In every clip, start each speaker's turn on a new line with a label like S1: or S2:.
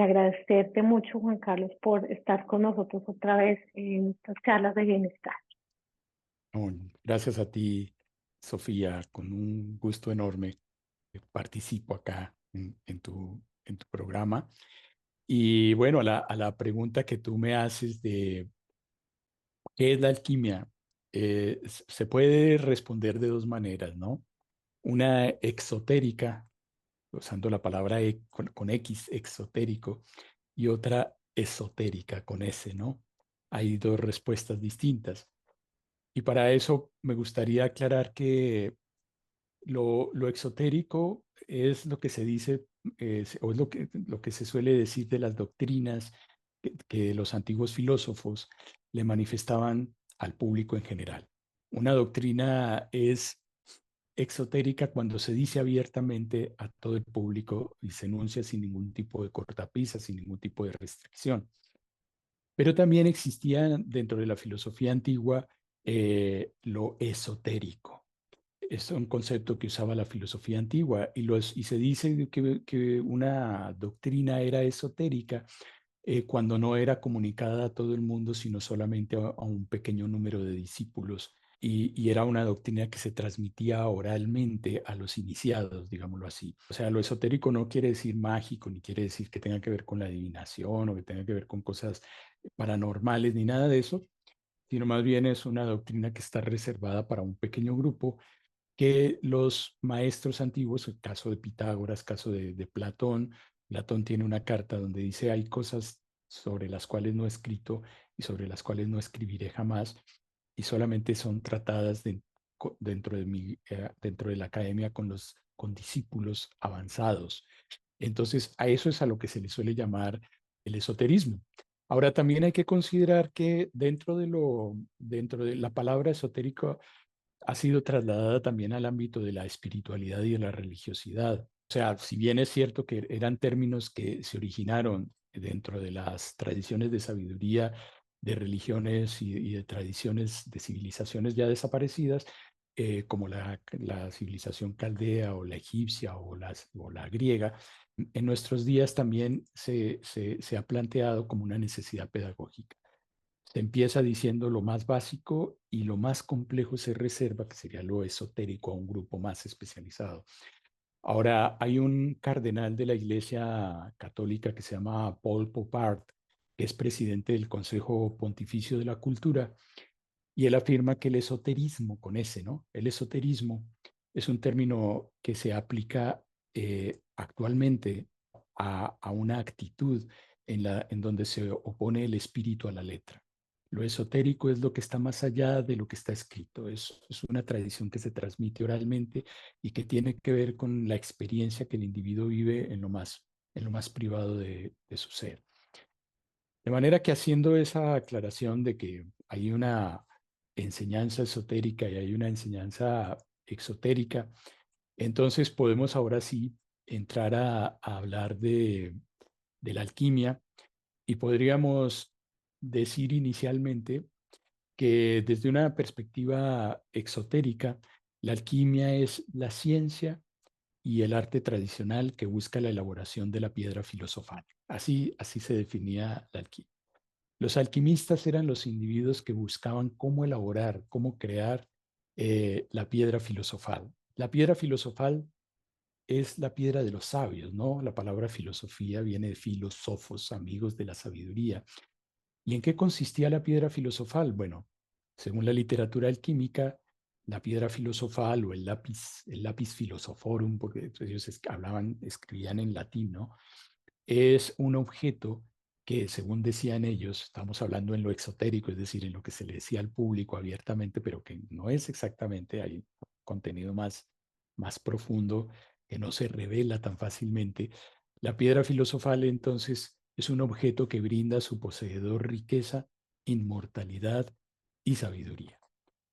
S1: Agradecerte mucho, Juan Carlos, por estar con nosotros otra vez en estas charlas de bienestar.
S2: No, gracias a ti, Sofía, con un gusto enorme participo acá en tu programa. Y bueno, a la pregunta que tú me haces de qué es la alquimia, se puede responder de dos maneras, ¿no? Una exotérica, usando la palabra con X, exotérico, y otra esotérica con S, ¿no? Hay dos respuestas distintas. Y para eso me gustaría aclarar que lo exotérico es lo que se dice, o es lo que se suele decir de las doctrinas que los antiguos filósofos le manifestaban al público en general. Una doctrina es exotérica cuando se dice abiertamente a todo el público y se enuncia sin ningún tipo de cortapisa, sin ningún tipo de restricción. Pero también existía dentro de la filosofía antigua lo esotérico. Es un concepto que usaba la filosofía antigua y se dice que una doctrina era esotérica cuando no era comunicada a todo el mundo, sino solamente a un pequeño número de discípulos. Y era una doctrina que se transmitía oralmente a los iniciados, digámoslo así. O sea, lo esotérico no quiere decir mágico, ni quiere decir que tenga que ver con la adivinación o que tenga que ver con cosas paranormales, ni nada de eso, sino más bien es una doctrina que está reservada para un pequeño grupo que los maestros antiguos, el caso de Pitágoras, caso de Platón. Platón tiene una carta donde dice hay cosas sobre las cuales no he escrito y sobre las cuales no escribiré jamás, y solamente son tratadas dentro de la academia con discípulos avanzados. Entonces, a eso es a lo que se le suele llamar el esoterismo. Ahora, también hay que considerar que dentro de la palabra esotérico ha sido trasladada también al ámbito de la espiritualidad y de la religiosidad. O sea, si bien es cierto que eran términos que se originaron dentro de las tradiciones de sabiduría de religiones y de tradiciones de civilizaciones ya desaparecidas, como la civilización caldea o la egipcia o la griega, en nuestros días también se ha planteado como una necesidad pedagógica. Se empieza diciendo lo más básico y lo más complejo se reserva, que sería lo esotérico, a un grupo más especializado. Ahora, hay un cardenal de la Iglesia Católica que se llama Paul Popard, que es presidente del Consejo Pontificio de la Cultura, y él afirma que el esoterismo, con ese, ¿no? El esoterismo es un término que se aplica actualmente a una actitud en donde se opone el espíritu a la letra. Lo esotérico es lo que está más allá de lo que está escrito. Es una tradición que se transmite oralmente y que tiene que ver con la experiencia que el individuo vive en lo más privado de su ser. De manera que haciendo esa aclaración de que hay una enseñanza esotérica y hay una enseñanza exotérica, entonces podemos ahora sí entrar a hablar de la alquimia, y podríamos decir inicialmente que desde una perspectiva exotérica, la alquimia es la ciencia y el arte tradicional que busca la elaboración de la piedra filosofal. Así se definía la alquimia. Los alquimistas eran los individuos que buscaban cómo elaborar, cómo crear la piedra filosofal. La piedra filosofal es la piedra de los sabios, ¿no? La palabra filosofía viene de filósofos, amigos de la sabiduría. ¿Y en qué consistía la piedra filosofal? Bueno, según la literatura alquímica, la piedra filosofal o el lápiz philosophorum, porque ellos escribían en latín, ¿no? Es un objeto que, según decían ellos, estamos hablando en lo exotérico, es decir, en lo que se le decía al público abiertamente, pero que no es exactamente, hay contenido más profundo que no se revela tan fácilmente. La piedra filosofal, entonces, es un objeto que brinda a su poseedor riqueza, inmortalidad y sabiduría.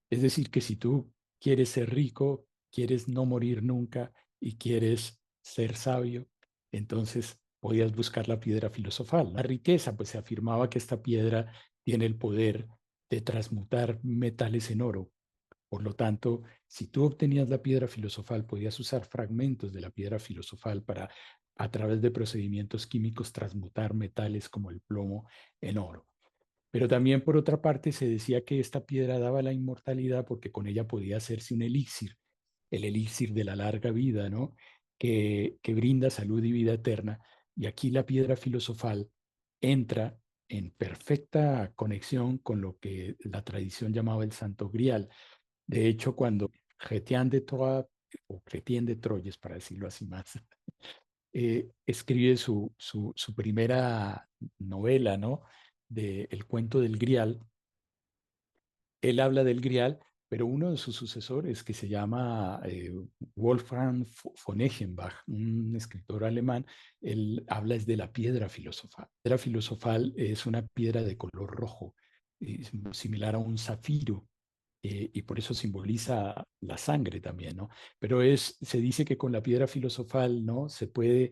S2: Es decir, que si tú quieres ser rico, quieres no morir nunca y quieres ser sabio, entonces podías buscar la piedra filosofal. La riqueza, pues se afirmaba que esta piedra tiene el poder de transmutar metales en oro. Por lo tanto, si tú obtenías la piedra filosofal, podías usar fragmentos de la piedra filosofal para a través de procedimientos químicos transmutar metales como el plomo en oro. Pero también por otra parte se decía que esta piedra daba la inmortalidad porque con ella podía hacerse un elixir, el elixir de la larga vida, ¿no? Que brinda salud y vida eterna. Y aquí la piedra filosofal entra en perfecta conexión con lo que la tradición llamaba el Santo Grial. De hecho, cuando Chrétien de Troyes, o Chrétien de Troyes, para decirlo así más, escribe su primera novela, ¿no? De El cuento del Grial. Él habla del Grial, pero uno de sus sucesores, que se llama Wolfgang von Eschenbach, un escritor alemán, él habla es de la piedra filosofal. La piedra filosofal es una piedra de color rojo, similar a un zafiro, y por eso simboliza la sangre también, ¿no? Pero se dice que con la piedra filosofal, ¿no? Se puede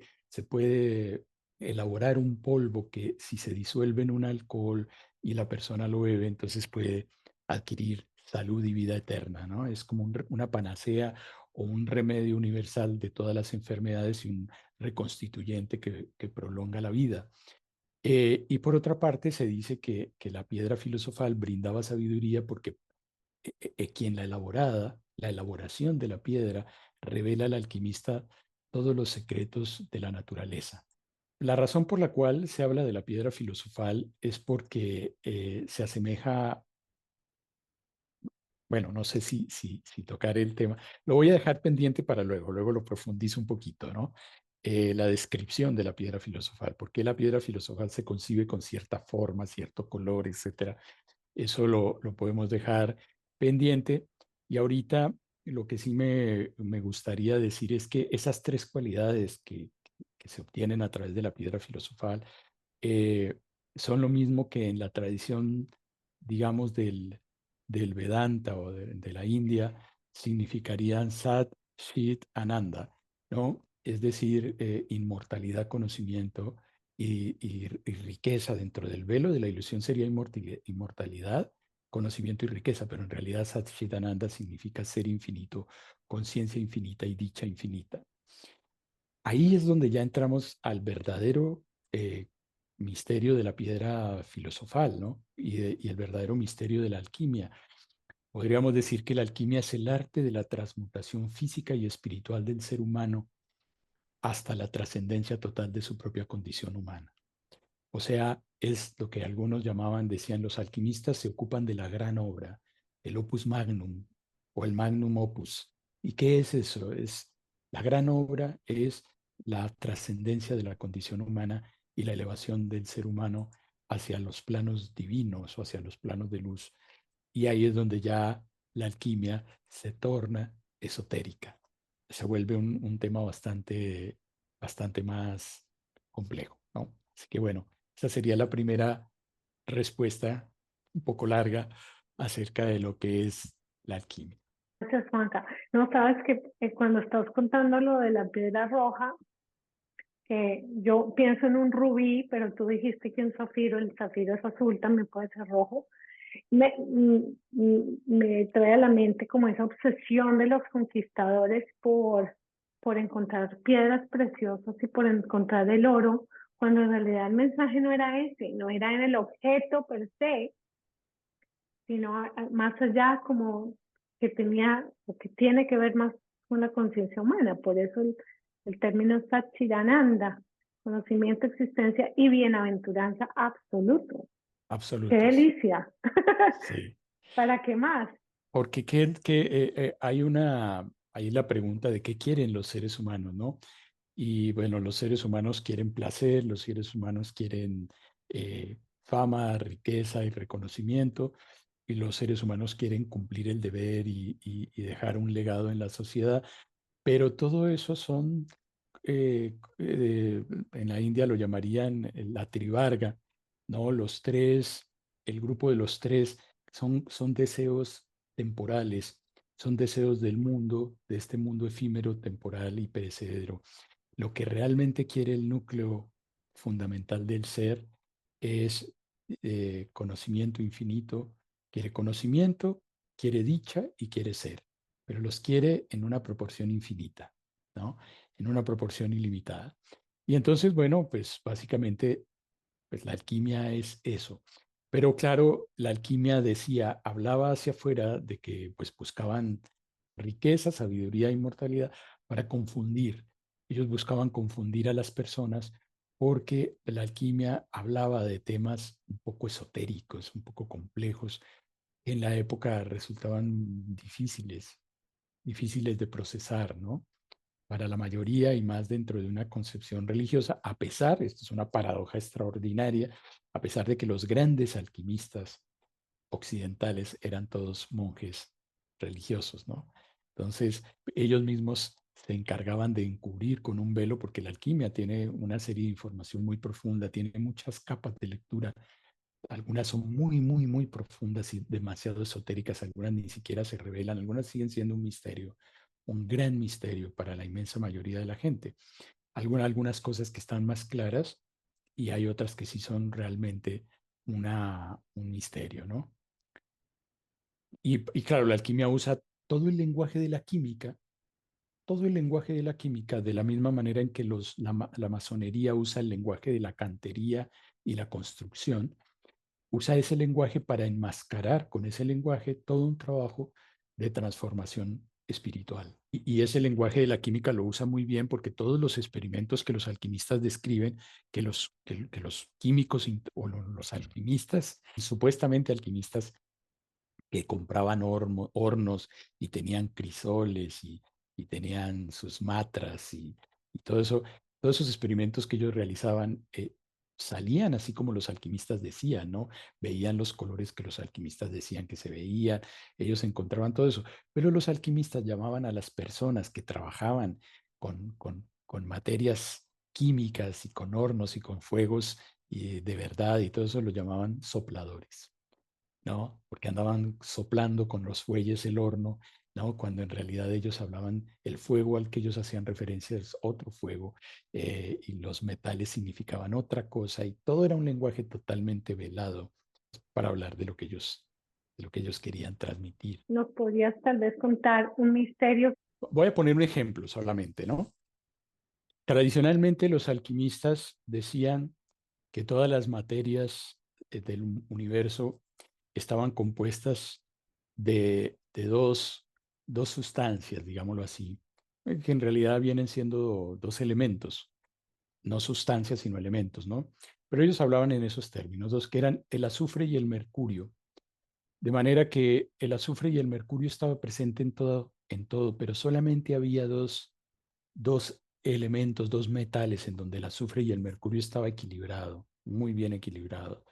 S2: elaborar un polvo que si se disuelve en un alcohol y la persona lo bebe, entonces puede adquirir salud y vida eterna, ¿no? Es como una panacea o un remedio universal de todas las enfermedades y un reconstituyente que prolonga la vida. Y por otra parte, se dice que la piedra filosofal brindaba sabiduría porque quien la elaboración de la piedra, revela al alquimista todos los secretos de la naturaleza. La razón por la cual se habla de la piedra filosofal es porque se asemeja, bueno, no sé si tocar el tema, lo voy a dejar pendiente para luego lo profundizo un poquito, ¿no? La descripción de la piedra filosofal, por qué la piedra filosofal se concibe con cierta forma, cierto color, etcétera. Eso lo podemos dejar pendiente. Y ahorita lo que sí me gustaría decir es que esas tres cualidades que se obtienen a través de la piedra filosofal eh, son lo mismo que en la tradición, digamos, del Vedanta o de la India, significarían Sat, Chit, Ananda, ¿no? Es decir, inmortalidad, conocimiento y riqueza. Dentro del velo de la ilusión sería inmortalidad, conocimiento y riqueza, pero en realidad Sat, Chit, Ananda significa ser infinito, conciencia infinita y dicha infinita. Ahí es donde ya entramos al verdadero eh, misterio de la piedra filosofal, ¿no? Y el verdadero misterio de la alquimia. Podríamos decir que la alquimia es el arte de la transmutación física y espiritual del ser humano hasta la trascendencia total de su propia condición humana. O sea, es lo que algunos llamaban, decían los alquimistas, se ocupan de la gran obra, el opus magnum o el magnum opus. ¿Y qué es eso? La gran obra es la trascendencia de la condición humana y la elevación del ser humano hacia los planos divinos o hacia los planos de luz. Y ahí es donde ya la alquimia se torna esotérica. Se vuelve un tema bastante más complejo, ¿no? Así que bueno, esa sería la primera respuesta, un poco larga, acerca de lo que es la alquimia.
S1: Gracias, Juanca. No, sabes que cuando estás contando lo de la piedra roja, que yo pienso en un rubí, pero tú dijiste que un zafiro, el zafiro es azul, también puede ser rojo. Me trae a la mente como esa obsesión de los conquistadores por encontrar piedras preciosas y por encontrar el oro, cuando en realidad el mensaje no era ese, no era en el objeto per se, sino más allá como que tenía o que tiene que ver más con la conciencia humana. Por eso el término Satchidananda, conocimiento, existencia y bienaventuranza absoluto. ¡Qué
S2: Absolutos.
S1: delicia!
S2: Sí.
S1: ¿Para qué más?
S2: Porque hay la pregunta de qué quieren los seres humanos, ¿no? Y bueno, los seres humanos quieren placer, los seres humanos quieren fama, riqueza y reconocimiento, y los seres humanos quieren cumplir el deber y dejar un legado en la sociedad, pero todo eso son, en la India lo llamarían la trivarga, ¿no? Los tres, el grupo de los tres son deseos temporales, son deseos del mundo, de este mundo efímero, temporal y perecedero. Lo que realmente quiere el núcleo fundamental del ser es conocimiento infinito. Quiere conocimiento, quiere dicha y quiere ser, pero los quiere en una proporción infinita, ¿no? En una proporción ilimitada. Y entonces, bueno, pues básicamente, pues la alquimia es eso. Pero claro, la alquimia decía, hablaba hacia afuera de que pues buscaban riqueza, sabiduría, inmortalidad para confundir. Ellos buscaban confundir a las personas porque la alquimia hablaba de temas un poco esotéricos, un poco complejos, que en la época resultaban difíciles de procesar, ¿no? Para la mayoría y más dentro de una concepción religiosa, a pesar, esto es una paradoja extraordinaria, a pesar de que los grandes alquimistas occidentales eran todos monjes religiosos, ¿no? Entonces, ellos mismos se encargaban de encubrir con un velo, porque la alquimia tiene una serie de información muy profunda, tiene muchas capas de lectura, algunas son muy profundas y demasiado esotéricas, algunas ni siquiera se revelan, algunas siguen siendo un misterio, un gran misterio para la inmensa mayoría de la gente. Algunas cosas que están más claras y hay otras que sí son realmente un misterio, ¿no? Y claro, la alquimia usa todo el lenguaje de la química, todo el lenguaje de la química, de la misma manera en que la masonería usa el lenguaje de la cantería y la construcción, usa ese lenguaje para enmascarar con ese lenguaje todo un trabajo de transformación espiritual. Y ese lenguaje de la química lo usa muy bien porque todos los experimentos que los alquimistas describen, que los químicos o los alquimistas, supuestamente alquimistas que compraban hornos y tenían crisoles y tenían sus matras y todo eso, todos esos experimentos que ellos realizaban salían así como los alquimistas decían, ¿no? Veían los colores que los alquimistas decían que se veían, ellos encontraban todo eso, pero los alquimistas llamaban a las personas que trabajaban con materias químicas y con hornos y con fuegos y de verdad y todo eso lo llamaban sopladores. ¿No? Porque andaban soplando con los fuelles el horno, ¿no? Cuando en realidad ellos hablaban, el fuego al que ellos hacían referencia es otro fuego, y los metales significaban otra cosa, y todo era un lenguaje totalmente velado para hablar de lo que ellos querían transmitir.
S1: ¿Nos podrías tal vez contar un misterio?
S2: Voy a poner un ejemplo solamente, ¿no? Tradicionalmente los alquimistas decían que todas las materias del universo estaban compuestas de dos sustancias, digámoslo así, que en realidad vienen siendo dos elementos, no sustancias, sino elementos, ¿no? Pero ellos hablaban en esos términos, dos que eran el azufre y el mercurio, de manera que el azufre y el mercurio estaba presente en todo, pero solamente había dos elementos, dos metales en donde el azufre y el mercurio estaba equilibrado, muy bien equilibrado,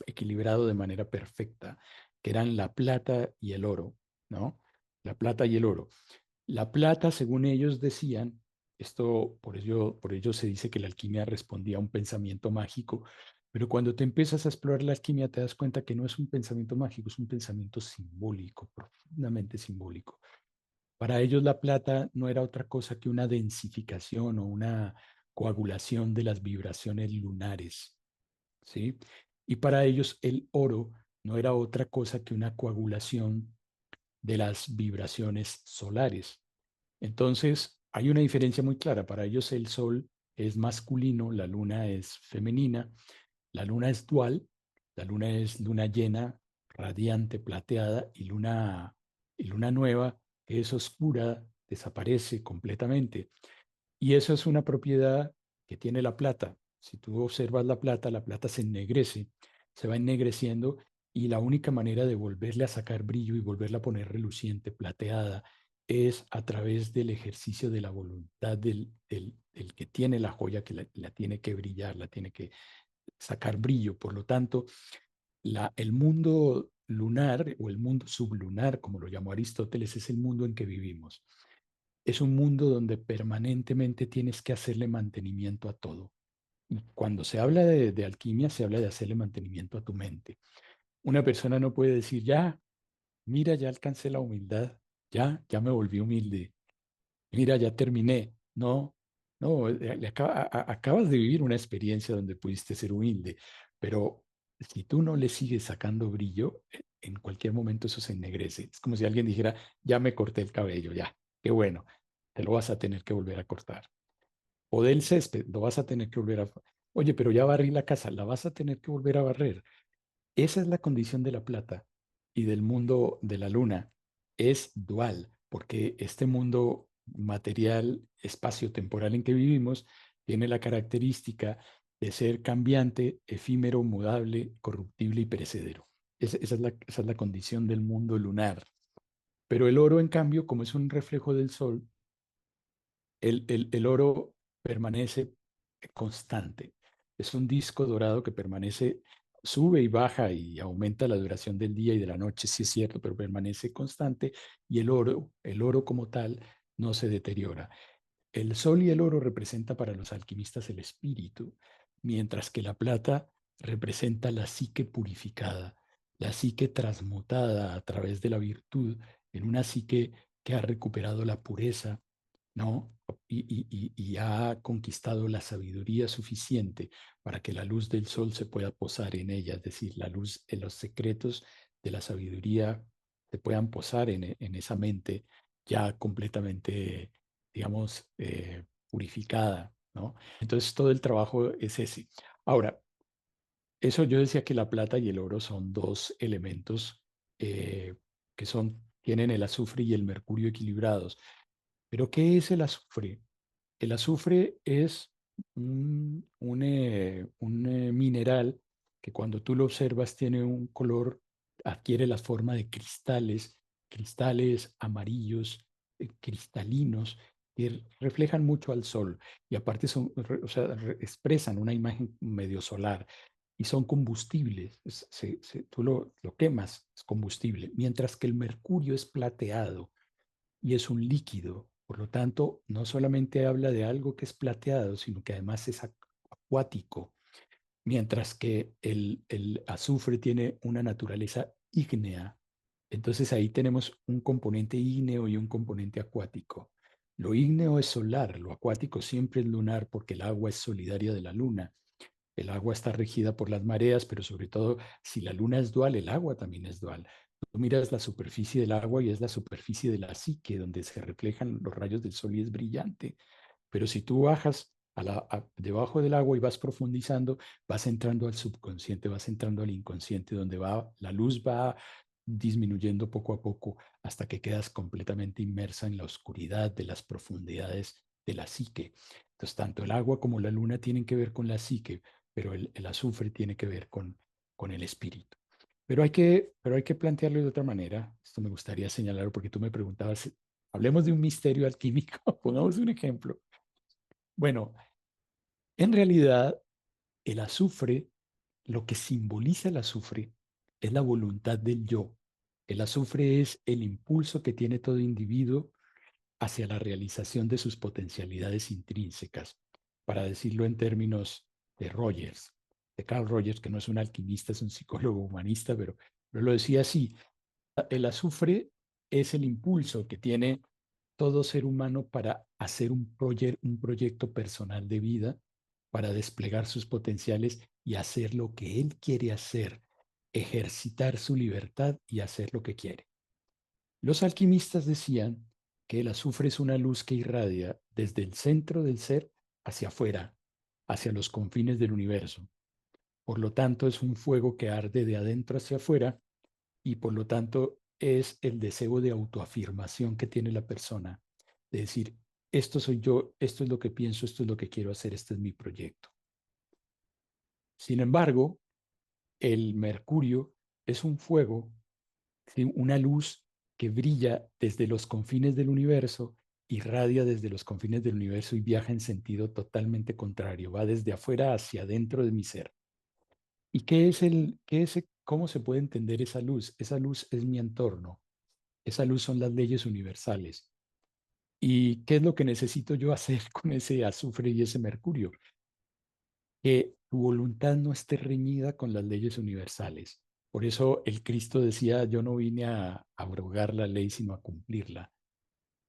S2: equilibrado de manera perfecta, que eran la plata y el oro, ¿no? La plata y el oro. La plata, según ellos decían, esto por ello se dice que la alquimia respondía a un pensamiento mágico, pero cuando te empiezas a explorar la alquimia te das cuenta que no es un pensamiento mágico, es un pensamiento simbólico, profundamente simbólico. Para ellos la plata no era otra cosa que una densificación o una coagulación de las vibraciones lunares, ¿sí? Y para ellos el oro no era otra cosa que una coagulación de las vibraciones solares. Entonces, hay una diferencia muy clara. Para ellos el sol es masculino, la luna es femenina, la luna es dual, la luna es luna llena, radiante, plateada, y luna nueva, que es oscura, desaparece completamente. Y eso es una propiedad que tiene la plata. Si tú observas la plata se ennegrece, se va ennegreciendo y la única manera de volverle a sacar brillo y volverla a poner reluciente, plateada, es a través del ejercicio de la voluntad del que tiene la joya, que la tiene que brillar, la tiene que sacar brillo. Por lo tanto, el mundo lunar o el mundo sublunar, como lo llamó Aristóteles, es el mundo en que vivimos. Es un mundo donde permanentemente tienes que hacerle mantenimiento a todo. Y cuando se habla de alquimia, se habla de hacerle mantenimiento a tu mente. Una persona no puede decir, ya, mira, ya alcancé la humildad, ya me volví humilde, mira, ya terminé. No, no, acabas de vivir una experiencia donde pudiste ser humilde, pero si tú no le sigues sacando brillo, en cualquier momento eso se ennegrece. Es como si alguien dijera, ya me corté el cabello, ya, qué bueno, te lo vas a tener que volver a cortar. O del césped, lo vas a tener que volver a... Oye, pero ya barrí la casa, la vas a tener que volver a barrer. Esa es la condición de la plata y del mundo de la luna. Es dual, porque este mundo material, espacio-temporal en que vivimos, tiene la característica de ser cambiante, efímero, mudable, corruptible y perecedero. Esa es la condición del mundo lunar. Pero el oro, en cambio, como es un reflejo del sol, el oro permanece constante. Es un disco dorado que permanece, sube y baja y aumenta la duración del día y de la noche, sí es cierto, pero permanece constante y el oro como tal, no se deteriora. El sol y el oro representa para los alquimistas el espíritu, mientras que la plata representa la psique purificada, la psique transmutada a través de la virtud en una psique que ha recuperado la pureza, ¿no? Y ha conquistado la sabiduría suficiente para que la luz del sol se pueda posar en ella, es decir, la luz en los secretos de la sabiduría se puedan posar en esa mente ya completamente, digamos, purificada, ¿no? Entonces todo el trabajo es ese. Ahora, eso yo decía que la plata y el oro son dos elementos eh, que tienen el azufre y el mercurio equilibrados. Pero ¿qué es el azufre? El azufre es un mineral que cuando tú lo observas tiene un color, adquiere la forma de cristales, cristales amarillos, cristalinos, que reflejan mucho al sol y aparte o sea, expresan una imagen medio solar y son combustibles. Tú lo quemas, es combustible, mientras que el mercurio es plateado y es un líquido. Por lo tanto, no solamente habla de algo que es plateado, sino que además es acuático, mientras que el azufre tiene una naturaleza ígnea. Entonces ahí tenemos un componente ígneo y un componente acuático. Lo ígneo es solar, lo acuático siempre es lunar porque el agua es solidaria de la luna. El agua está regida por las mareas, pero sobre todo, si la luna es dual, el agua también es dual. Tú miras la superficie del agua y es la superficie de la psique, donde se reflejan los rayos del sol y es brillante. Pero si tú bajas debajo del agua y vas profundizando, vas entrando al subconsciente, vas entrando al inconsciente, donde la luz va disminuyendo poco a poco hasta que quedas completamente inmersa en la oscuridad de las profundidades de la psique. Entonces, tanto el agua como la luna tienen que ver con la psique, pero el azufre tiene que ver con el espíritu. Pero hay que plantearlo de otra manera. Esto me gustaría señalar porque tú me preguntabas, hablemos de un misterio alquímico, pongamos un ejemplo. Bueno, en realidad el azufre, lo que simboliza el azufre es la voluntad del yo. El azufre es el impulso que tiene todo individuo hacia la realización de sus potencialidades intrínsecas, para decirlo en términos de Rogers, de Carl Rogers, que no es un alquimista, es un psicólogo humanista, pero lo decía así, el azufre es el impulso que tiene todo ser humano para hacer un proyecto personal de vida, para desplegar sus potenciales y hacer lo que él quiere hacer, ejercitar su libertad y hacer lo que quiere. Los alquimistas decían que el azufre es una luz que irradia desde el centro del ser hacia afuera, hacia los confines del universo. Por lo tanto, es un fuego que arde de adentro hacia afuera y por lo tanto es el deseo de autoafirmación que tiene la persona, de decir, esto soy yo, esto es lo que pienso, esto es lo que quiero hacer, este es mi proyecto. Sin embargo, el mercurio es un fuego, ¿sí? Una luz que brilla desde los confines del universo, irradia desde los confines del universo y viaja en sentido totalmente contrario, va desde afuera hacia adentro de mi ser. ¿Y cómo se puede entender esa luz? Esa luz es mi entorno, esa luz son las leyes universales. ¿Y qué es lo que necesito yo hacer con ese azufre y ese mercurio? Que tu voluntad no esté reñida con las leyes universales. Por eso el Cristo decía, yo no vine a abrogar la ley, sino a cumplirla.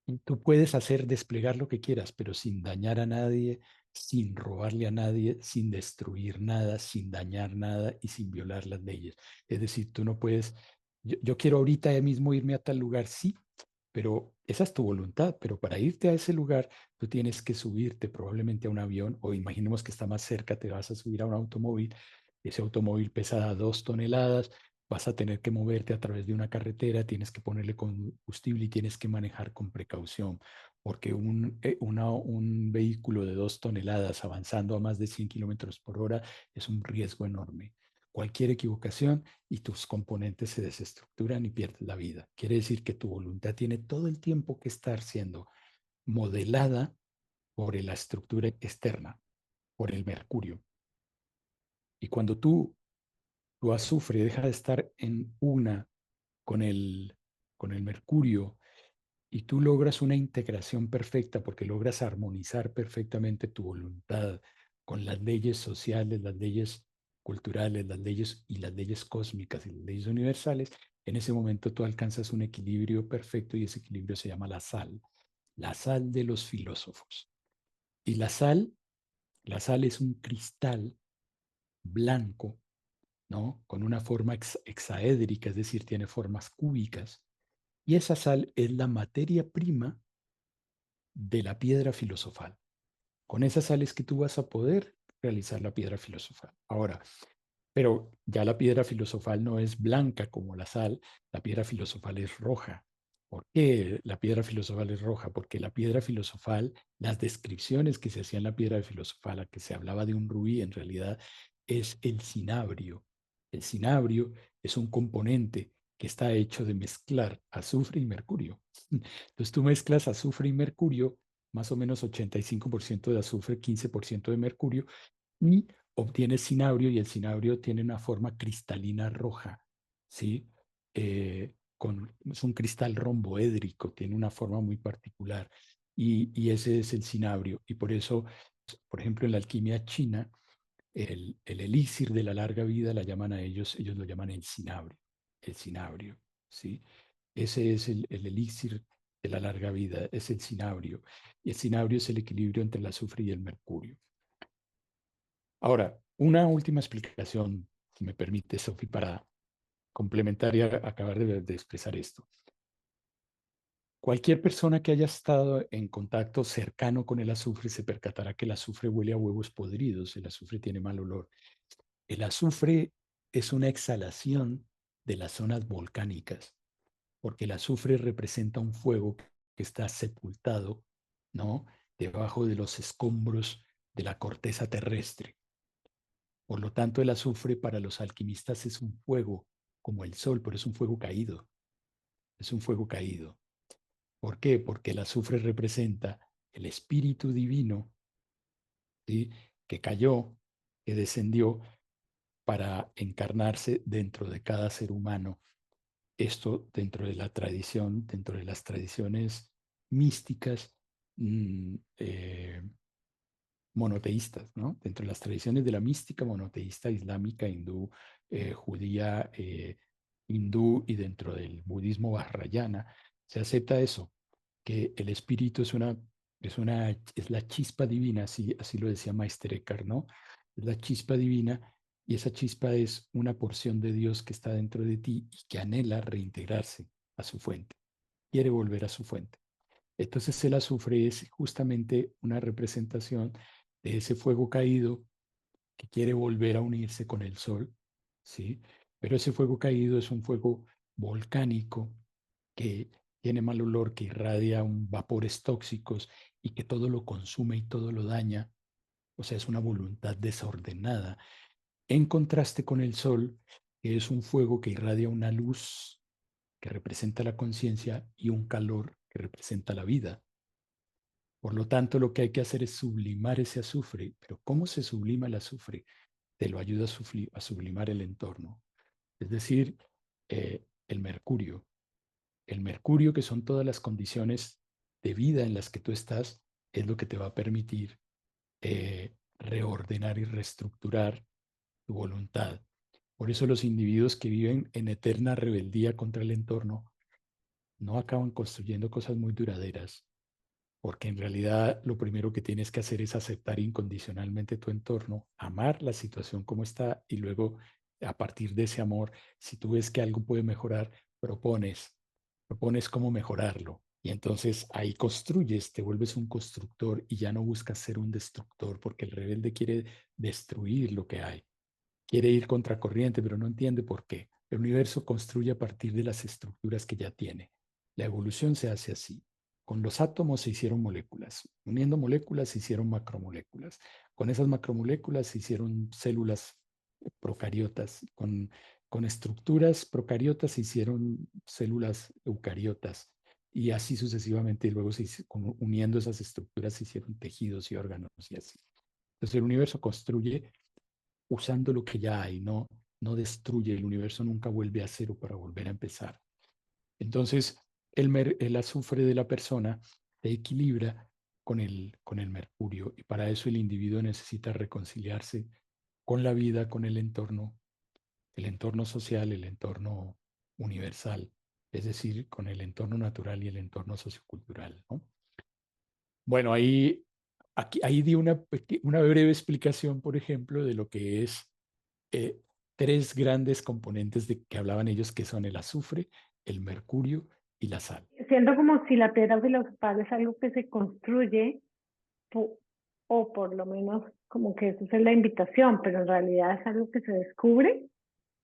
S2: Y tú puedes hacer, desplegar lo que quieras, pero sin dañar a nadie, sin robarle a nadie, sin destruir nada, sin dañar nada y sin violar las leyes. Es decir, tú no puedes, yo quiero ahorita mismo irme a tal lugar, sí, pero Esa es tu voluntad, pero para irte a ese lugar, tú tienes que subirte probablemente a un avión, o imaginemos que está más cerca, te vas a subir a un automóvil, ese automóvil pesa 2 toneladas, vas a tener que moverte a través de una carretera, tienes que ponerle combustible y tienes que manejar con precaución, porque un vehículo de 2 toneladas avanzando a más de 100 kilómetros por hora es un riesgo enorme. Cualquier equivocación y tus componentes se desestructuran y pierdes la vida. Quiere decir que tu voluntad tiene todo el tiempo que estar siendo modelada por la estructura externa, por el mercurio. Y cuando tu azufre deja de estar en una con con el mercurio y tú logras una integración perfecta porque logras armonizar perfectamente tu voluntad con las leyes sociales, las leyes culturales, las leyes y las leyes cósmicas y las leyes universales, en ese momento tú alcanzas un equilibrio perfecto y ese equilibrio se llama la sal de los filósofos. Y la sal es un cristal blanco, ¿no? Con una forma hexaédrica, es decir, tiene formas cúbicas. Y esa sal es la materia prima de la piedra filosofal. Con esas sales que tú vas a poder realizar la piedra filosofal. Ahora, pero ya la piedra filosofal no es blanca como la sal, la piedra filosofal es roja. ¿Por qué la piedra filosofal es roja? Porque la piedra filosofal, las descripciones que se hacían en la piedra filosofal, a que se hablaba de un rubí, en realidad es el cinabrio. El cinabrio es un componente que está hecho de mezclar azufre y mercurio. Entonces tú mezclas azufre y mercurio, más o menos 85% de azufre, 15% de mercurio, y obtienes cinabrio y el cinabrio tiene una forma cristalina roja, ¿sí? Es un cristal romboédrico, tiene una forma muy particular y ese es el cinabrio. Y por eso, por ejemplo, en la alquimia china, el elixir de la larga vida la llaman a ellos lo llaman el cinabrio, ¿sí? Ese es el elixir de la larga vida, es el cinabrio. Y el cinabrio es el equilibrio entre el azufre y el mercurio. Ahora, una última explicación, si me permite, Sofi, para complementar y acabar de expresar esto. Cualquier persona que haya estado en contacto cercano con el azufre se percatará que el azufre huele a huevos podridos, el azufre tiene mal olor. El azufre es una exhalación de las zonas volcánicas, porque el azufre representa un fuego que está sepultado, ¿no? Debajo de los escombros de la corteza terrestre. Por lo tanto, el azufre para los alquimistas es un fuego como el sol, pero es un fuego caído. Es un fuego caído. ¿Por qué? Porque el azufre representa el espíritu divino, ¿sí? Que cayó, que descendió para encarnarse dentro de cada ser humano. Esto dentro de la tradición, dentro de las tradiciones místicas, monoteístas, ¿no? Dentro de las tradiciones de la mística monoteísta islámica, hindú, judía, hindú y dentro del budismo vajrayana, se acepta eso, que el espíritu es la chispa divina, así lo decía Meister Eckhart, ¿no? Es la chispa divina y esa chispa es una porción de Dios que está dentro de ti y que anhela reintegrarse a su fuente, quiere volver a su fuente. Entonces el azufre es justamente una representación de ese fuego caído que quiere volver a unirse con el sol, ¿sí? Pero ese fuego caído es un fuego volcánico que tiene mal olor, que irradia vapores tóxicos y que todo lo consume y todo lo daña. O sea, es una voluntad desordenada. En contraste con el sol, que es un fuego que irradia una luz que representa la conciencia y un calor que representa la vida. Por lo tanto, lo que hay que hacer es sublimar ese azufre. Pero ¿cómo se sublima el azufre? Te lo ayuda a sublimar el entorno. Es decir, el mercurio. El mercurio, que son todas las condiciones de vida en las que tú estás, es lo que te va a permitir reordenar y reestructurar tu voluntad. Por eso los individuos que viven en eterna rebeldía contra el entorno no acaban construyendo cosas muy duraderas, porque en realidad lo primero que tienes que hacer es aceptar incondicionalmente tu entorno, amar la situación como está y luego a partir de ese amor, si tú ves que algo puede mejorar, propones cómo mejorarlo. Y entonces ahí construyes, te vuelves un constructor y ya no buscas ser un destructor, porque el rebelde quiere destruir lo que hay, quiere ir contracorriente, pero no entiende por qué. El universo construye a partir de las estructuras que ya tiene. La evolución se hace así. Con los átomos se hicieron moléculas. Uniendo moléculas se hicieron macromoléculas. Con esas macromoléculas se hicieron células procariotas. Con estructuras procariotas se hicieron células eucariotas. Y así sucesivamente. Y luego uniendo esas estructuras se hicieron tejidos y órganos y así. Entonces el universo construye usando lo que ya hay, no destruye. El universo nunca vuelve a cero para volver a empezar. Entonces, el azufre de la persona se equilibra con el mercurio y para eso el individuo necesita reconciliarse con la vida, con el entorno social, el entorno universal, es decir, con el entorno natural y el entorno sociocultural, ¿no? Bueno, ahí di una breve explicación, por ejemplo, de lo que es eh, tres grandes componentes de que hablaban ellos, que son el azufre, el mercurio y la sal.
S1: Siento como si la piedra filosofal es algo que se construye, po- o por lo menos como que esa es la invitación, pero en realidad es algo que se descubre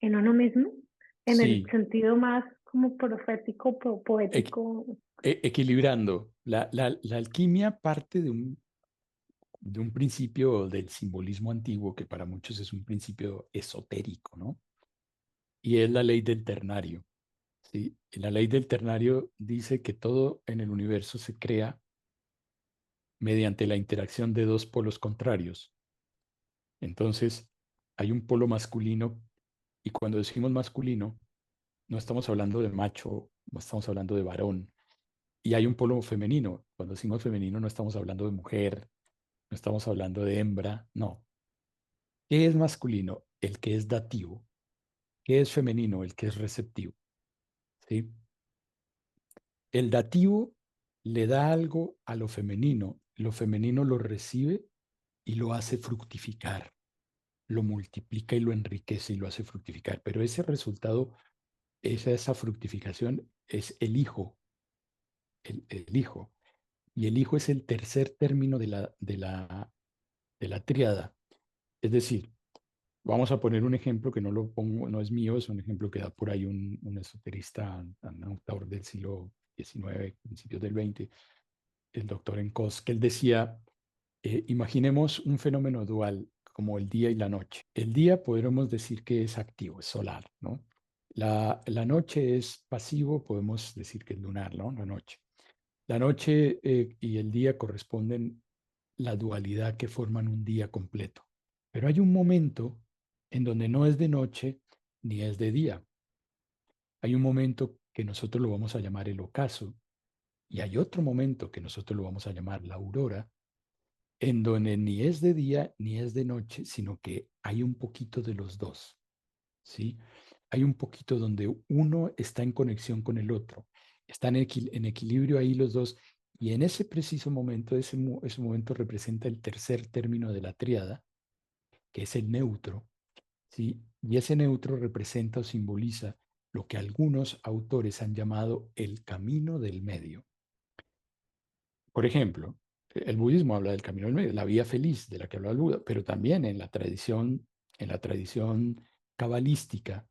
S1: en uno mismo, en el
S2: Sí,
S1: sentido más como profético,
S2: equ-
S1: poético.
S2: equilibrando. La alquimia parte de un principio del simbolismo antiguo que para muchos es un principio esotérico, ¿no? Y es la ley del ternario. ¿Sí? Y la ley del ternario dice que todo en el universo se crea mediante la interacción de dos polos contrarios. Entonces, hay un polo masculino y cuando decimos masculino, no estamos hablando de macho, no estamos hablando de varón. Y hay un polo femenino. Cuando decimos femenino, no estamos hablando de mujer, no estamos hablando de hembra, no. ¿Qué es masculino? El que es dativo. ¿Qué es femenino? El que es receptivo. ¿Sí? El dativo le da algo a lo femenino lo recibe y lo hace fructificar, lo multiplica y lo enriquece y lo hace fructificar. Pero ese resultado, esa fructificación es el hijo, el hijo. Y el hijo es el tercer término de la tríada. Es decir, vamos a poner un ejemplo que no lo pongo, no es mío, es un ejemplo que da por ahí un esoterista, un autor del siglo XIX, principios del XX, el doctor Encos, que él decía, imaginemos un fenómeno dual como el día y la noche. El día podremos decir que es activo, es solar, ¿no? La noche es pasivo, podemos decir que es lunar, ¿no? La noche. La noche y el día corresponden la dualidad que forman un día completo. Pero hay un momento en donde no es de noche ni es de día. Hay un momento que nosotros lo vamos a llamar el ocaso y hay otro momento que nosotros lo vamos a llamar la aurora, en donde ni es de día ni es de noche, sino que hay un poquito de los dos, ¿sí? Hay un poquito donde uno está en conexión con el otro, están en equilibrio ahí los dos, y en ese preciso momento, ese momento representa el tercer término de la tríada, que es el neutro, ¿sí? Y ese neutro representa o simboliza lo que algunos autores han llamado el camino del medio. Por ejemplo, el budismo habla del camino del medio, la vía feliz de la que habla el Buda, pero también en la tradición cabalística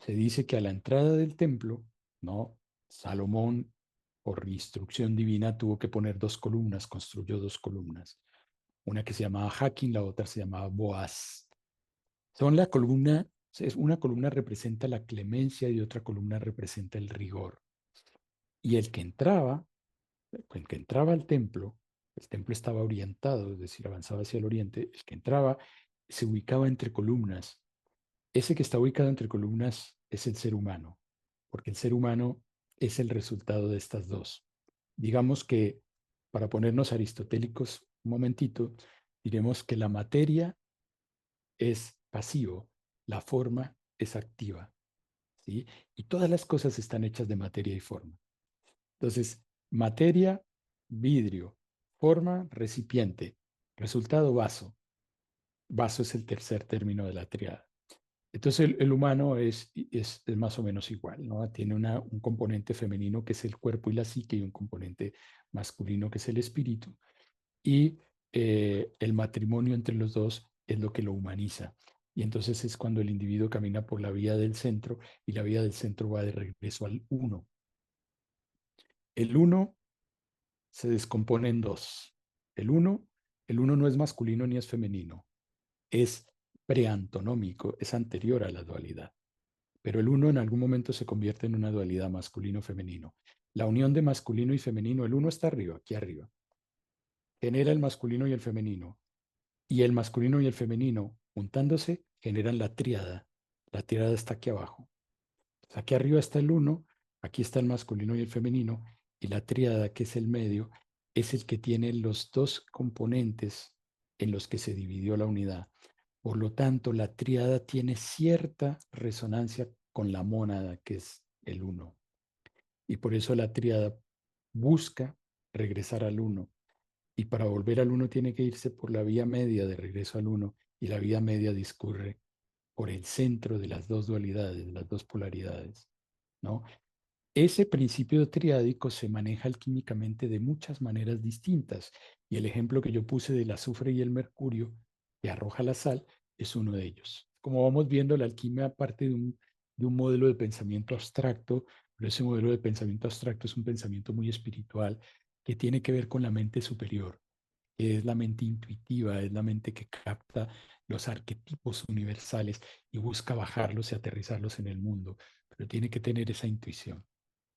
S2: se dice que a la entrada del templo, ¿no? Salomón, por instrucción divina, tuvo que poner dos columnas, construyó dos columnas, una que se llamaba Jaquín, la otra se llamaba Boaz. Son la columna, una columna representa la clemencia y otra columna representa el rigor. Y el que entraba al templo, el templo estaba orientado, es decir, avanzaba hacia el oriente, el que entraba se ubicaba entre columnas. Ese que está ubicado entre columnas es el ser humano, porque el ser humano es el resultado de estas dos. Digamos que, para ponernos aristotélicos un momentito, diremos que la materia es pasivo, la forma es activa, ¿sí? Y todas las cosas están hechas de materia y forma. Entonces, materia, vidrio, forma, recipiente, resultado, vaso. Vaso es el tercer término de la triada. Entonces el humano es más o menos igual, ¿no? Tiene un componente femenino que es el cuerpo y la psique y un componente masculino que es el espíritu. Y el matrimonio entre los dos es lo que lo humaniza. Y entonces es cuando el individuo camina por la vía del centro y la vía del centro va de regreso al uno. El uno se descompone en dos. El uno, el uno no es masculino ni es femenino, es preantonómico, es anterior a la dualidad. Pero el uno en algún momento se convierte en una dualidad masculino-femenino. La unión de masculino y femenino, el uno está arriba, aquí arriba, genera el masculino y el femenino. Y el masculino y el femenino, juntándose, generan la tríada. La tríada está aquí abajo. Aquí arriba está el uno, aquí está el masculino y el femenino, y la tríada, que es el medio, es el que tiene los dos componentes en los que se dividió la unidad. Por lo tanto, la tríada tiene cierta resonancia con la mónada, que es el uno. Y por eso la tríada busca regresar al uno. Y para volver al uno tiene que irse por la vía media de regreso al uno. Y la vía media discurre por el centro de las dos dualidades, de las dos polaridades, ¿no? Ese principio triádico se maneja alquímicamente de muchas maneras distintas y el ejemplo que yo puse del azufre y el mercurio que arroja la sal es uno de ellos. Como vamos viendo, la alquimia parte de un modelo de pensamiento abstracto, pero ese modelo de pensamiento abstracto es un pensamiento muy espiritual que tiene que ver con la mente superior, que es la mente intuitiva, es la mente que capta los arquetipos universales y busca bajarlos y aterrizarlos en el mundo, pero tiene que tener esa intuición.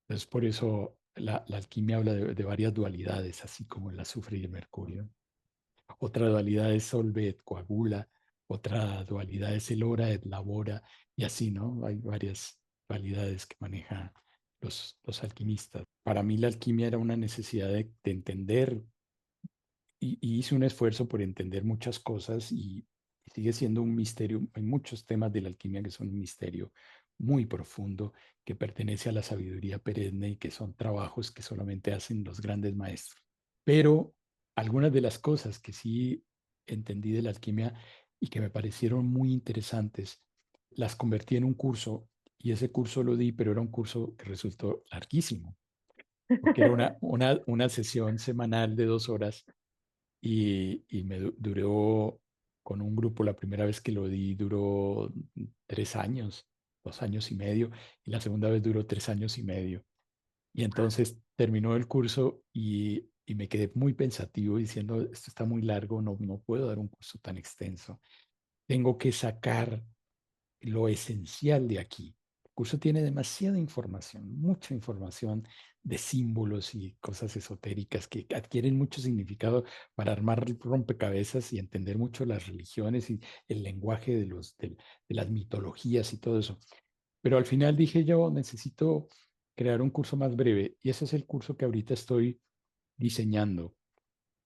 S2: Entonces, por eso la alquimia habla de varias dualidades, así como el azufre y el mercurio. Otra dualidad es solve coagula, otra dualidad es el ora et labora, y así, ¿no? Hay varias dualidades que manejan los alquimistas. Para mí la alquimia era una necesidad de entender y hice un esfuerzo por entender muchas cosas y sigue siendo un misterio. Hay muchos temas de la alquimia que son un misterio muy profundo, que pertenece a la sabiduría perenne y que son trabajos que solamente hacen los grandes maestros. Pero algunas de las cosas que sí entendí de la alquimia y que me parecieron muy interesantes, las convertí en un curso y ese curso lo di, pero era un curso que resultó larguísimo, porque era una sesión semanal de 2 horas y me duró con un grupo, la primera vez que lo di duró 3 años, 2 años y medio, y la segunda vez duró 3 años y medio. Y entonces terminó el curso y me quedé muy pensativo diciendo, esto está muy largo, no puedo dar un curso tan extenso. Tengo que sacar lo esencial de aquí. El curso tiene demasiada información, mucha información de símbolos y cosas esotéricas que adquieren mucho significado para armar rompecabezas y entender mucho las religiones y el lenguaje de las mitologías y todo eso. Pero al final dije yo, necesito crear un curso más breve y ese es el curso que ahorita estoy diseñando.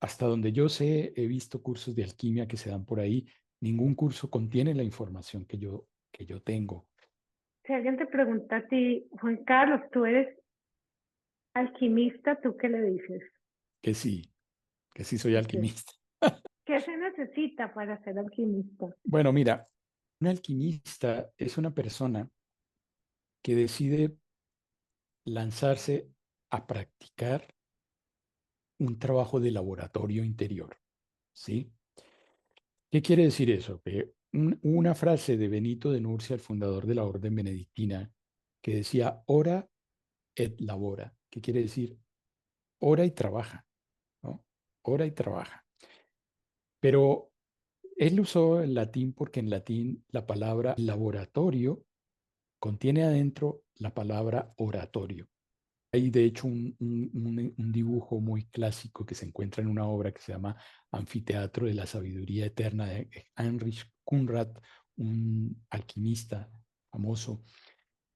S2: Hasta donde yo sé, he visto cursos de alquimia que se dan por ahí. Ningún curso contiene la información que yo tengo.
S1: Si alguien te pregunta a ti, Juan Carlos, tú eres alquimista, ¿tú qué le dices?
S2: Que sí, que sí soy
S1: Ok.
S2: alquimista.
S1: ¿Qué se necesita para ser alquimista?
S2: Bueno, mira, un alquimista es una persona que decide lanzarse a practicar un trabajo de laboratorio interior, ¿sí? ¿Qué quiere decir eso? Que una frase de Benito de Nursia, el fundador de la orden benedictina, que decía, ora et labora, que quiere decir, ora y trabaja, ¿no? Ora y trabaja. Pero él usó el latín porque en latín la palabra laboratorio contiene adentro la palabra oratorio. Hay de hecho un dibujo muy clásico que se encuentra en una obra que se llama Anfiteatro de la Sabiduría Eterna de Heinrich Kunrad, un alquimista famoso.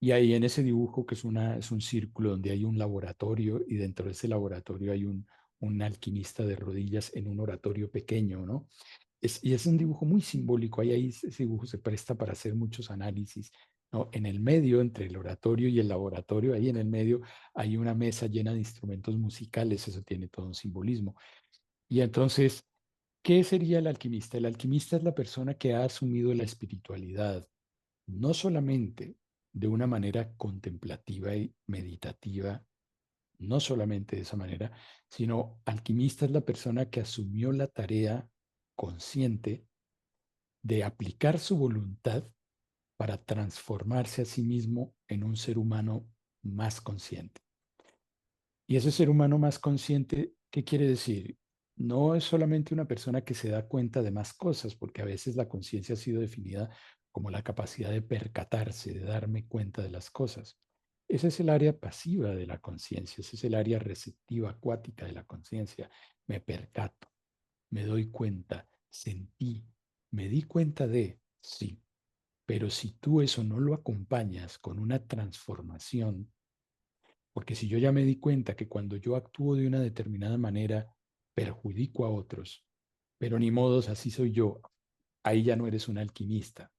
S2: Y ahí en ese dibujo, que es un círculo donde hay un laboratorio y dentro de ese laboratorio hay un alquimista de rodillas en un oratorio pequeño, ¿no? Y es un dibujo muy simbólico, ahí ese dibujo se presta para hacer muchos análisis, ¿no? En el medio, entre el oratorio y el laboratorio, ahí en el medio hay una mesa llena de instrumentos musicales, eso tiene todo un simbolismo. Y entonces, ¿qué sería el alquimista? El alquimista es la persona que ha asumido la espiritualidad, no solamente de una manera contemplativa y meditativa, no solamente de esa manera, sino alquimista es la persona que asumió la tarea consciente de aplicar su voluntad para transformarse a sí mismo en un ser humano más consciente. Y ese ser humano más consciente, ¿qué quiere decir? No es solamente una persona que se da cuenta de más cosas, porque a veces la conciencia ha sido definida como la capacidad de percatarse, de darme cuenta de las cosas. Ese es el área pasiva de la conciencia, ese es el área receptiva, acuática de la conciencia. Me percato, me doy cuenta, sentí, me di cuenta de, sí, pero si tú eso no lo acompañas con una transformación, porque si yo ya me di cuenta que cuando yo actúo de una determinada manera, perjudico a otros, pero ni modos, así soy yo, ahí ya no eres un alquimista.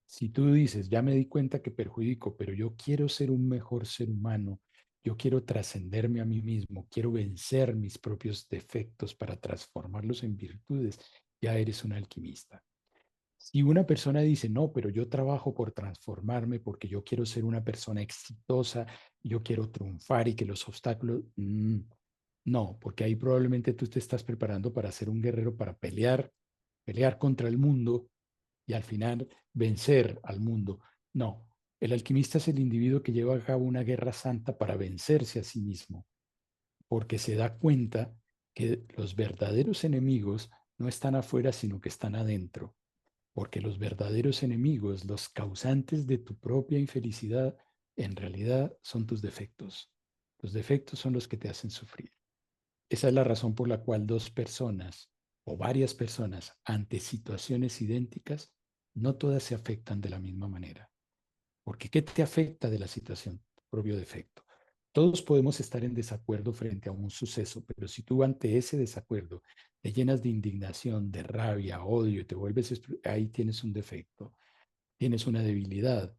S2: Si tú dices, ya me di cuenta que perjudico, pero yo quiero ser un mejor ser humano, yo quiero trascenderme a mí mismo, quiero vencer mis propios defectos para transformarlos en virtudes, ya eres un alquimista. Si una persona dice, no, pero yo trabajo por transformarme porque yo quiero ser una persona exitosa, yo quiero triunfar y que los obstáculos, no, porque ahí probablemente tú te estás preparando para ser un guerrero, para pelear, pelear contra el mundo y al final vencer al mundo. No, el alquimista es el individuo que lleva a cabo una guerra santa para vencerse a sí mismo, porque se da cuenta que los verdaderos enemigos no están afuera, sino que están adentro, porque los verdaderos enemigos, los causantes de tu propia infelicidad, en realidad son tus defectos. Los defectos son los que te hacen sufrir. Esa es la razón por la cual dos personas o varias personas ante situaciones idénticas, no todas se afectan de la misma manera. Porque ¿qué te afecta de la situación? Tu propio defecto. Todos podemos estar en desacuerdo frente a un suceso, pero si tú ante ese desacuerdo te llenas de indignación, de rabia, odio, y te vuelves, ahí tienes un defecto, tienes una debilidad,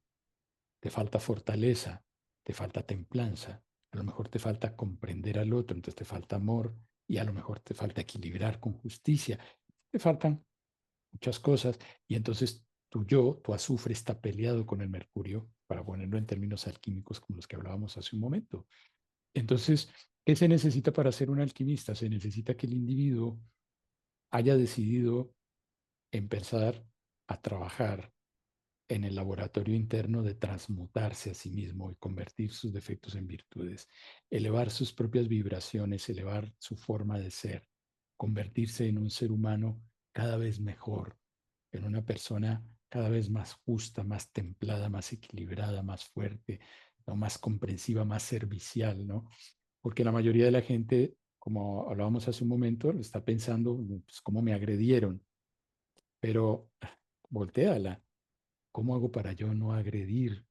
S2: te falta fortaleza, te falta templanza, a lo mejor te falta comprender al otro, entonces te falta amor y a lo mejor te falta equilibrar con justicia, te faltan muchas cosas y entonces tu azufre está peleado con el mercurio, para ponerlo en términos alquímicos como los que hablábamos hace un momento. Entonces, ¿qué se necesita para ser un alquimista? Se necesita que el individuo haya decidido empezar a trabajar en el laboratorio interno de transmutarse a sí mismo y convertir sus defectos en virtudes, elevar sus propias vibraciones, elevar su forma de ser, convertirse en un ser humano cada vez mejor, en una persona cada vez más justa, más templada, más equilibrada, más fuerte, ¿no? Más comprensiva, más servicial, ¿no? Porque la mayoría de la gente, como hablábamos hace un momento, está pensando, pues, cómo me agredieron, pero volteala. ¿Cómo hago para yo no agredir?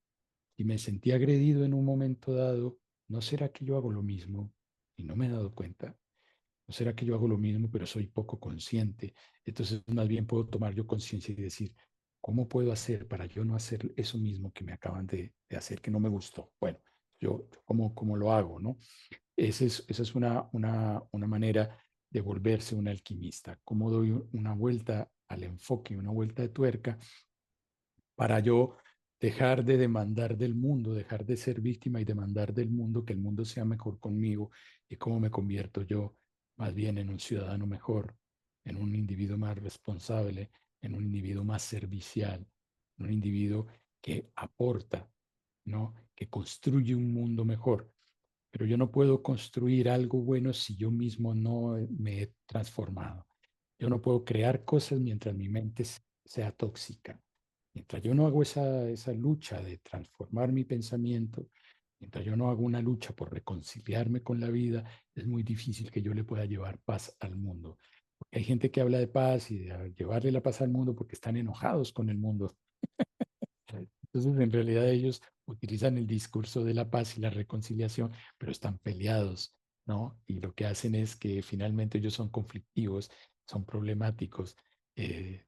S2: Si me sentí agredido en un momento dado, ¿no será que yo hago lo mismo y no me he dado cuenta? ¿No será que yo hago lo mismo, pero soy poco consciente? Entonces, más bien puedo tomar yo conciencia y decir, ¿cómo puedo hacer para yo no hacer eso mismo que me acaban de hacer, que no me gustó? Bueno, ¿cómo lo hago, no? Esa es una manera de volverse un alquimista. ¿Cómo doy una vuelta al enfoque, una vuelta de tuerca para yo dejar de demandar del mundo, dejar de ser víctima y demandar del mundo que el mundo sea mejor conmigo y cómo me convierto yo más bien en un ciudadano mejor, en un individuo más responsable, en un individuo más servicial, en un individuo que aporta, ¿no? Que construye un mundo mejor. Pero yo no puedo construir algo bueno si yo mismo no me he transformado. Yo no puedo crear cosas mientras mi mente sea tóxica. Mientras yo no hago esa lucha de transformar mi pensamiento, mientras yo no hago una lucha por reconciliarme con la vida, es muy difícil que yo le pueda llevar paz al mundo. Porque hay gente que habla de paz y de llevarle la paz al mundo porque están enojados con el mundo. Entonces, en realidad ellos utilizan el discurso de la paz y la reconciliación, pero están peleados, ¿no? Y lo que hacen es que finalmente ellos son conflictivos, son problemáticos. Y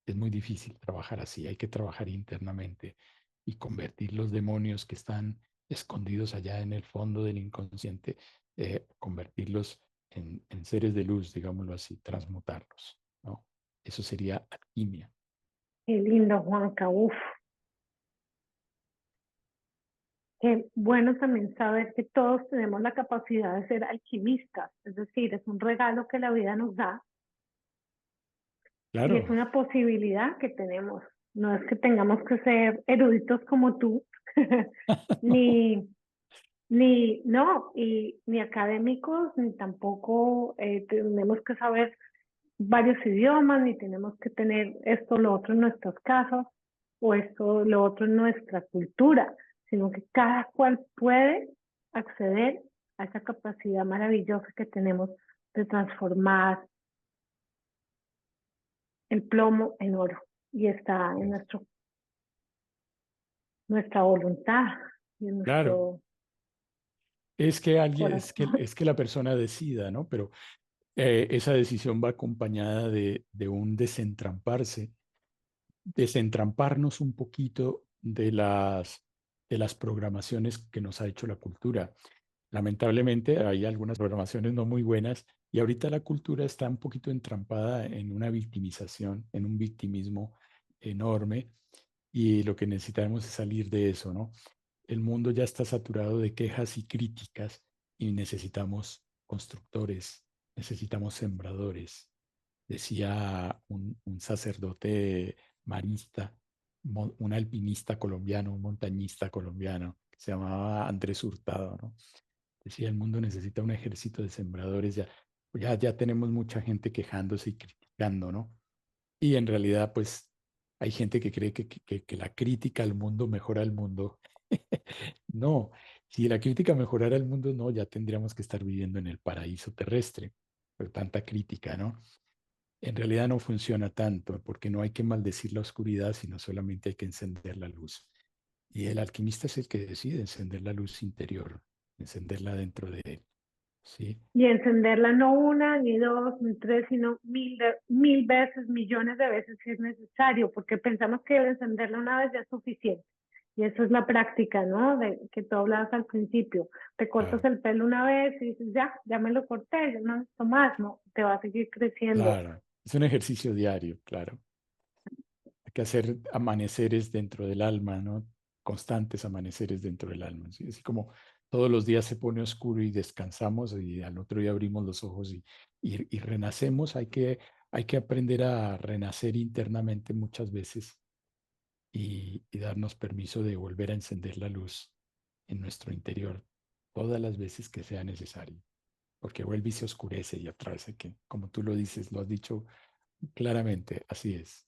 S2: es muy difícil trabajar así, hay que trabajar internamente y convertir los demonios que están escondidos allá en el fondo del inconsciente, convertirlos en seres de luz, digámoslo así, transmutarlos, ¿no? Eso sería alquimia.
S1: Qué lindo, Juanca. Uf, qué bueno también saber que todos tenemos la capacidad de ser alquimistas, es decir, es un regalo que la vida nos da y es
S2: Claro,
S1: una posibilidad que tenemos. No es que tengamos que ser eruditos como tú,
S2: no,
S1: ni, no, y ni académicos, ni tampoco tenemos que saber varios idiomas, ni tenemos que tener esto, lo otro en nuestros casos, o esto, lo otro en nuestra cultura, sino que cada cual puede acceder a esa capacidad maravillosa que tenemos de transformar el plomo en oro. Y está en nuestra voluntad y en
S2: claro.
S1: nuestro
S2: Es que alguien,
S1: corazón.
S2: es que la persona decida, ¿no? Pero esa decisión va acompañada de un desentramparse, desentramparnos un poquito de las programaciones que nos ha hecho la cultura. Lamentablemente hay algunas programaciones no muy buenas y ahorita la cultura está un poquito entrampada en una victimización, en un victimismo enorme y lo que necesitamos es salir de eso, ¿no? El mundo ya está saturado de quejas y críticas y necesitamos constructores, necesitamos sembradores. Decía un sacerdote marista, un alpinista colombiano, un montañista colombiano, que se llamaba Andrés Hurtado, ¿no? Decía, el mundo necesita un ejército de sembradores, ya tenemos mucha gente quejándose y criticando, ¿no? Y en realidad, pues, hay gente que cree que la crítica al mundo mejora el mundo. No, si la crítica mejorara el mundo, no, ya tendríamos que estar viviendo en el paraíso terrestre, por tanta crítica, ¿no? En realidad no funciona tanto, porque no hay que maldecir la oscuridad, sino solamente hay que encender la luz. Y el alquimista es el que decide encender la luz interior, encenderla dentro de él, ¿sí?
S1: Y encenderla no una, ni dos, ni tres, sino mil veces, millones de veces si es necesario, porque pensamos que encenderla una vez ya es suficiente. Y eso es la práctica, ¿no? De que tú hablabas al principio. Te cortas
S2: Claro,
S1: el pelo una vez y dices, ya me lo corté, ya no necesito más, ¿no? Te va a seguir creciendo.
S2: claro. Es un ejercicio diario, claro. Hay que hacer amaneceres dentro del alma, ¿no? Constantes amaneceres dentro del alma, ¿sí? Así como todos los días se pone oscuro y descansamos y al otro día abrimos los ojos y renacemos, hay que aprender a renacer internamente muchas veces y darnos permiso de volver a encender la luz en nuestro interior todas las veces que sea necesario, porque vuelve y se oscurece y otra vez hay que, como tú lo dices, lo has dicho claramente, así es.